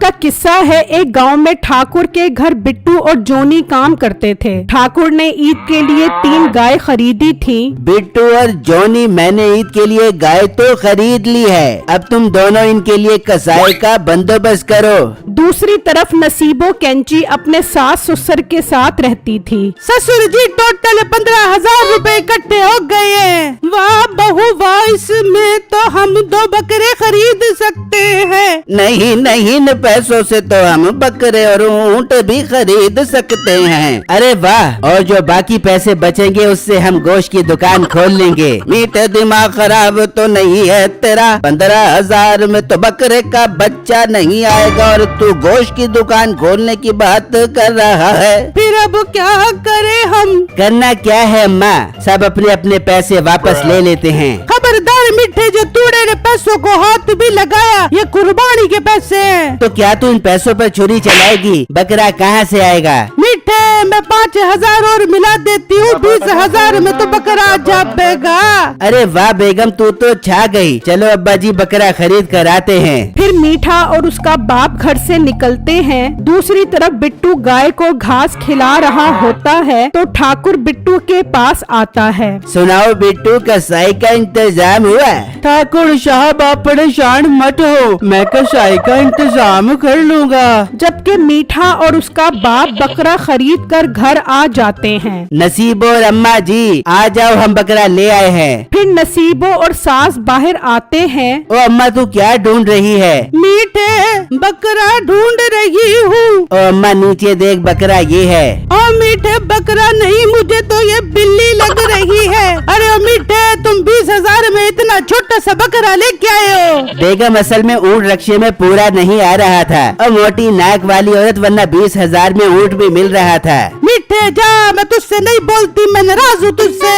का किस्सा है। एक गांव में ठाकुर के घर बिट्टू और जोनी काम करते थे। ठाकुर ने ईद के लिए 3 गाय खरीदी थी। बिट्टू और जोनी, मैंने ईद के लिए गाय तो खरीद ली है, अब तुम दोनों इनके लिए कसाई का बंदोबस्त करो। दूसरी तरफ नसीबो कैंची अपने सास ससुर के साथ रहती थी। ससुर जी, टोटल 15,000 रुपए इकट्ठे हो गए हैं। वाह बहू वाह, इसमें तो हम 2 बकरे खरीद सकते हैं। नहीं नहीं, इन पैसों से तो हम बकरे और ऊँट भी खरीद सकते हैं। अरे वाह, और जो बाकी पैसे बचेंगे उससे हम गोश्त की दुकान खोल लेंगे। मीठे, दिमाग खराब तो नहीं है तेरा? 15,000 में तो बकरे का बच्चा नहीं आएगा और तू गोश्त की दुकान खोलने की बात कर रहा है। फिर अब क्या करें हम? करना क्या है अम्मा, सब अपने अपने पैसे वापस ले लेते हैं। खबरदार मीठे, जो तूने ने पैसों को हाथ भी लगाया, ये कुर्बानी के पैसे हैं। तो क्या तू इन पैसों पर छुरी चलाएगी? बकरा कहाँ से आएगा? मीठे, मैं 5,000 और मिला देती हूँ, 20,000 में तो बकरा जापेगा। अरे वाह बेगम, तू तो छा गई। चलो अब्बा जी बकरा खरीद कर आते हैं। फिर मीठा और उसका बाप घर से निकलते हैं। दूसरी तरफ बिट्टू गाय को घास खिला रहा होता है तो ठाकुर बिट्टू के पास आता है। सुनाओ बिट्टू, कसाई का इंतजाम हुआ? ठाकुर साहब, आप परेशान मत हो, मैं कसाई का इंतजाम कर लूँगा। जबकि मीठा और उसका बाप बकरा खरीद कर घर आ जाते हैं। नसीबो और अम्मा जी, आ जाओ, हम बकरा ले आए हैं। फिर नसीबो और सास बाहर आते हैं। ओ अम्मा, तू क्या ढूंढ रही है? मीठे, बकरा ढूंढ रही हूँ। ओ अम्मा, नीचे देख, बकरा ये है। ओ मीठे, बकरा नहीं, मुझे तो ये बिल्ली लग रही है। अरे ओ मीठे, तुम 20,000 में इतना छोटा सा बकरा लेके आए हो? बेगम, असल में ऊँट रक्शे में पूरा नहीं आ रहा था और मोटी नाक वाली औरत, वरना 20,000 में ऊँट भी मिल रहा था। मीठे जा, मैं तुझसे नहीं बोलती, मैं नाराज हूँ तुझसे।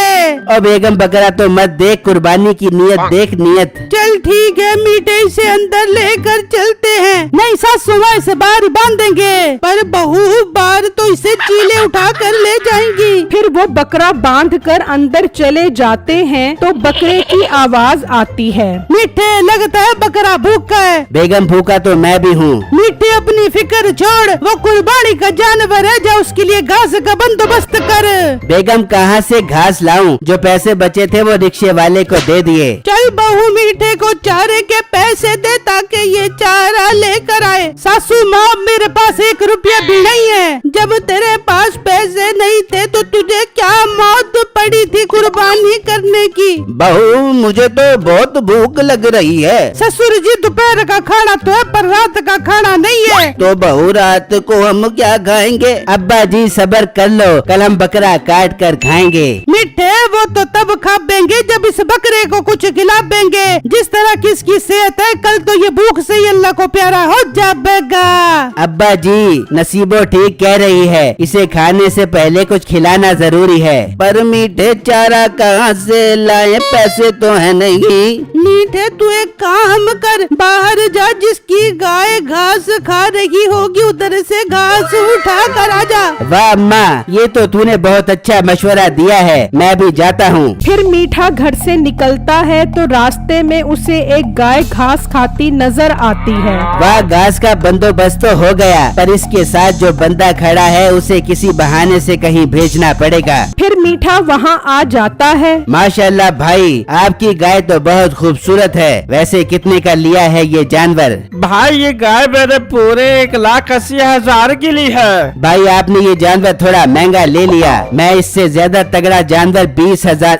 ओ बेगम, बकरा तो मत देख, कुर्बानी की नियत देख, नियत। चल ठीक है मीठे, इसे अंदर लेकर चलते हैं। नहीं सासू माँ, इसे बाहर बांधेंगे, पर बहू बाहर तो इसे चीले उठा कर ले जाएंगी। फिर वो बकरा बांध कर अंदर चले जाते हैं तो बकरे की आवाज आती है। मीठे, लगता है बकरा भूखा है। बेगम, भूखा तो मैं भी हूँ। मीठे, अपनी फिक्र छोड़, वो कुर्बानी का जानवर है, जा उसके लिए घास का बंदोबस्त कर। बेगम, कहाँ से घास लाऊं? जो पैसे बचे थे वो रिक्शे वाले को दे दिए। चल बहू, मीठे को चारे के पैसे दे ताकि ये चारा लेकर आए। सासू माँ, मेरे पास 1 रुपया भी नहीं है। जब तेरे पास पैसे नहीं थे तो तुझे क्या मौत पड़ी थी कुर्बानी करने की? बहू, मुझे तो बहुत भूख लग रही है। ससुर जी, दोपहर का खाना तो है पर रात का खाना नहीं है। तो बहू, रात को हम क्या खाएंगे? अब्बा जी सब्र कर लो, कल हम बकरा काट कर खाएंगे। मीठे, वो तो तब खा देंगे जब इस बकरे को कुछ खिला देंगे। जिस तरह की इसकी सेहत है, कल तो ये भूख से ही अल्लाह को प्यारा हो जाएगा। अब्बा जी, नसीबो ठीक कह रही है, इसे खाने से पहले कुछ खिलाना जरूरी है। पर मीठे, चारा कहाँ से लाए? पैसे तो है नहीं। मीठे, तू एक काम कर, बाहर जा, जिसकी गाय घास खा रही होगी उधर से घास उठा कर आ जा। वाह अम्मा, ये तो तूने बहुत अच्छा मशवरा दिया है, मैं भी जाता हूँ। फिर मीठा घर से निकलता है तो रास्ते में उसे एक गाय घास खाती नजर आती है। वाह, घास का बंदोबस्त तो हो गया, पर इसके साथ जो बंदा खड़ा है उसे किसी बहाने से कहीं भेजना पड़ेगा। फिर मीठा वहाँ आ जाता है। माशाल्लाह भाई, आपकी गाय तो बहुत खूबसूरत है। वैसे कितने का लिया है ये जानवर? भाई, ये गाय मैंने पूरे 1,80,000 की ली है। भाई, आपने ये जानवर थोड़ा महंगा ले लिया। मैं इससे ज्यादा तगड़ा जानवर 20,000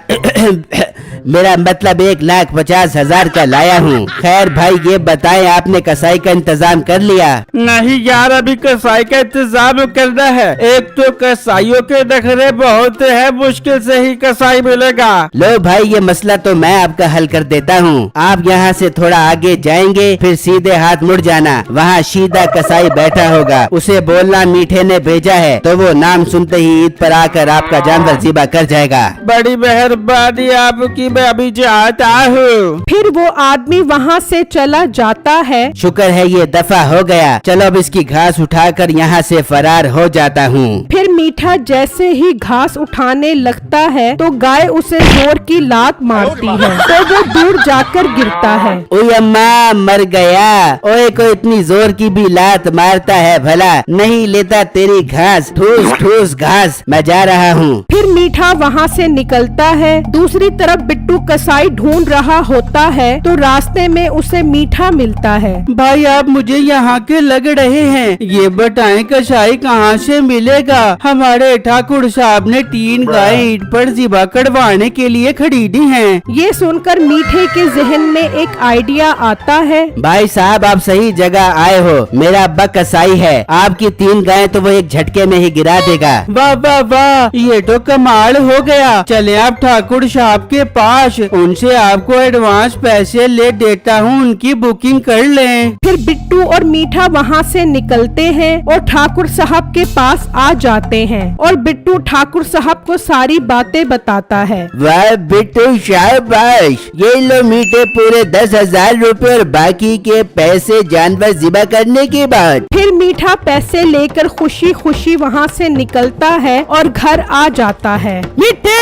मेरा मतलब 1,50,000 का लाया हूँ। खैर भाई, ये बताएं, आपने कसाई का इंतजाम कर लिया? नहीं यार, अभी कसाई का इंतजाम करना है। एक तो कसाईयों के नखरे बहुत है, मुश्किल से ही कसाई मिलेगा। लो भाई, ये मसला तो मैं आपका हल कर देता हूँ। आप यहाँ से थोड़ा आगे जाएंगे, फिर सीधे हाथ मुड़ जाना, वहाँ सीधा कसाई बैठा होगा। उसे बोलना मीठे ने भेजा है, तो वो नाम सुनते ही ईद पर आकर आपका जानवर ज़िबा कर जाएगा। बड़ी मेहरबानी आपकी, मैं अभी जाता हूँ। फिर वो आदमी वहाँ से चला जाता है। शुक्र है ये दफा हो गया। चलो अब इसकी घास उठाकर यहाँ से फरार हो जाता हूँ। फिर मीठा जैसे ही घास उठाने लगता है तो गाय उसे जोर की लात मारती है तो वो दूर जाकर गिरता है। ओए अम्मा मर गया। ओए कोई इतनी जोर की भी लात मारता है भला? नहीं लेता तेरी घास, ठूस ठूस घास, मैं जा रहा हूँ। फिर मीठा वहाँ से निकलता है। दूसरी तरफ बिट्टू कसाई ढूंढ रहा होता है तो रास्ते में उसे मीठा मिलता है। भाई आप मुझे यहाँ के लग रहे हैं, ये बताएं कसाई कहाँ से मिलेगा? हमारे ठाकुर साहब ने 3 गाय ईद पर ज़िबा करवाने के लिए खरीदी हैं। ये सुनकर मीठे के जहन में एक आइडिया आता है। भाई साहब आप सही जगह आए हो। मेरा अब्बा कसाई है, आपकी 3 गायें तो वो एक झटके में ही गिरा देगा। वाह वाह वाह, ये तो कमाल हो गया। चले आप ठाकुर साहब के पास, उनसे आपको एडवांस पैसे ले देता हूँ, उनकी बुकिंग कर लें। फिर बिट्टू और मीठा वहाँ से निकलते हैं और ठाकुर साहब के पास आ जाते हैं और बिट्टू ठाकुर साहब को सारी बातें बताता है। वाह बिट्टू शाबाश, ये लो मीठे पूरे 10,000 रूपए और बाकी के पैसे जानवर ज़िबा करने के बाद। फिर मीठा पैसे लेकर खुशी खुशी वहाँ से निकलता है और घर आ जाता है। मीठे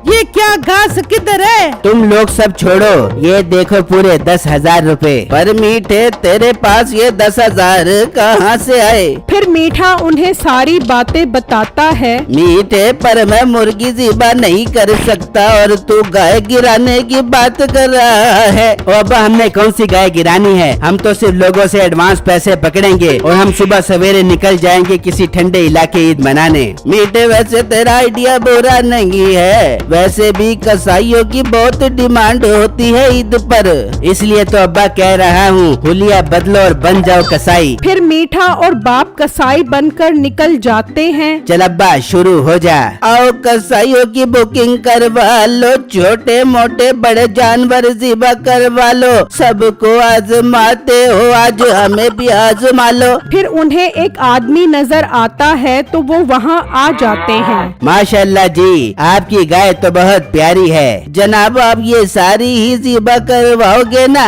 ये क्या घास किधर है? तुम लोग सब छोड़ो, ये देखो पूरे 10,000 रूपए। पर मीठे तेरे पास ये 10,000 कहाँ से आए? फिर मीठा उन्हें सारी बातें बताता है। मीठे पर मैं मुर्गी ज़िबा नहीं कर सकता और तू गाय गिराने की बात कर रहा है। अब हमने कौन सी गाय गिरानी है? हम तो सिर्फ लोगों से एडवांस पैसे पकड़ेंगे और हम सुबह सवेरे निकल जाएंगे किसी ठंडे इलाके ईद मनाने। मीठे वैसे तेरा आइडिया बुरा नहीं है, वैसे भी कसाईयों की बहुत डिमांड होती है ईद पर, इसलिए तो अब्बा कह रहा हूँ हुलिया बदलो और बन जाओ कसाई। फिर मीठा और बाप कसाई बनकर निकल जाते हैं। चल अब्बा शुरू हो जा। आओ कसाईयों की बुकिंग करवा लो, छोटे मोटे बड़े जानवर ज़िबा करवा लो, सबको आजमाते हो, आज हमें भी आजमा लो। फिर उन्हें एक आदमी नजर आता है तो वो वहाँ आ जाते हैं। माशाल्लाह जी, आपकी गाय तो बहुत प्यारी है। जनाब आप ये सारी ही ज़िबा करवाओगे ना?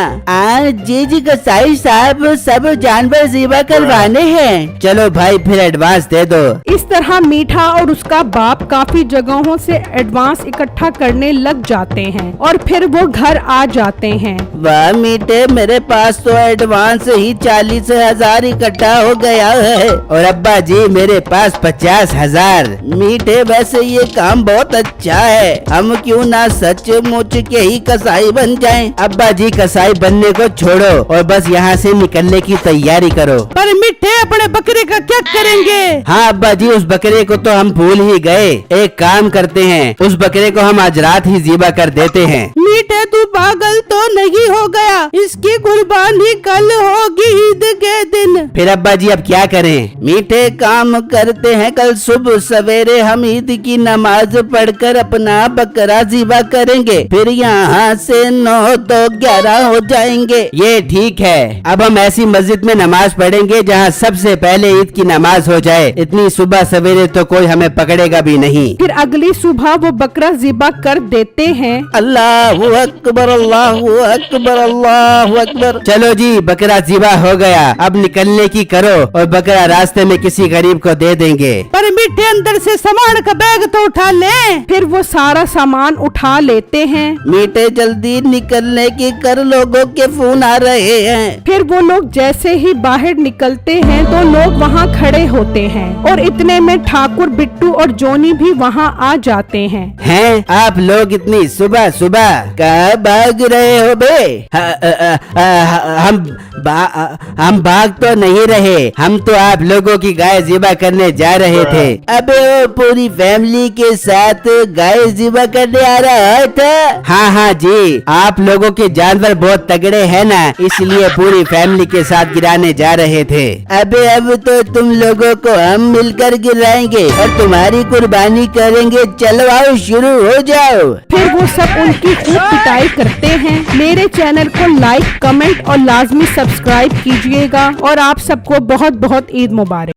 जी जी कसाई साहब, सब जानवर ज़िबा करवाने हैं। चलो भाई फिर एडवांस दे दो। इस तरह मीठा और उसका बाप काफी जगहों से एडवांस इकट्ठा करने लग जाते हैं और फिर वो घर आ जाते हैं। वाह मीठे, मेरे पास तो एडवांस ही 40,000 इकट्ठा हो गया है और अब्बा जी मेरे पास 50,000। मीठे वैसे ये काम बहुत अच्छा है, हम क्यों ना सचमुच के ही कसाई बन जाएं? अब्बा जी कसाई बनने को छोड़ो और बस यहाँ से निकलने की तैयारी करो। पर मीठे अपने बकरे का क्या करेंगे? हाँ अब्बा जी, उस बकरे को तो हम भूल ही गए। एक काम करते हैं, उस बकरे को हम आज रात ही ज़िबा कर देते हैं। मीठे तू पागल तो नहीं हो गया? इसकी कुर्बानी कल होगी ईद के दिन। फिर अब्बा जी अब क्या करें? मीठे काम करते हैं, कल सुबह सवेरे हम ईद की नमाज पढ़कर अपना बकरा ज़िबा करेंगे, फिर यहाँ से 9 तो 11 हो जाएंगे। ये ठीक है। अब हम ऐसी मस्जिद में नमाज पढ़ेंगे जहाँ सबसे पहले ईद की नमाज हो जाए। इतनी सुबह सवेरे तो कोई हमें पकड़ेगा भी नहीं। फिर अगली सुबह वो बकरा ज़िबा कर देते हैं। अल्लाहु अकबर, अल्लाहु अकबर, अल्लाहु अकबर। चलो जी बकरा ज़िबा हो गया, अब निकलने की करो और बकरा रास्ते में किसी गरीब को दे देंगे। पर मीठे अंदर से सामान का बैग तो उठा ले। फिर वो सारा सामान उठा लेते हैं। मीठे जल्दी निकलने की कर, लोगों के फोन आ रहे हैं। फिर वो लोग जैसे ही बाहर निकलते हैं तो लोग वहाँ खड़े होते हैं और इतने में ठाकुर, बिट्टू और जोनी भी वहाँ आ जाते हैं। हैं आप लोग इतनी सुबह सुबह कहाँ भाग रहे हो बे? हम भाग तो नहीं रहे, हम तो आप लोगों की गाय ज़िबा करने जा रहे थे। अबे वो पूरी फैमिली के साथ गाय ज़िबा करने आ रहा था? हाँ हाँ जी, आप लोगों के जानवर बहुत तगड़े हैं ना, इसलिए पूरी फैमिली के साथ गिराने जा रहे थे। अबे अब तो तुम लोगों को हम मिलकर गिराएंगे और तुम्हारी कुर्बानी करेंगे। चलो आओ शुरू हो जाओ। फिर वो सब उनकी खूब पिटाई करते हैं। मेरे चैनल को लाइक, कमेंट और लाजमी सब्सक्राइब कीजिएगा और आप सबको बहुत बहुत ईद मुबारक।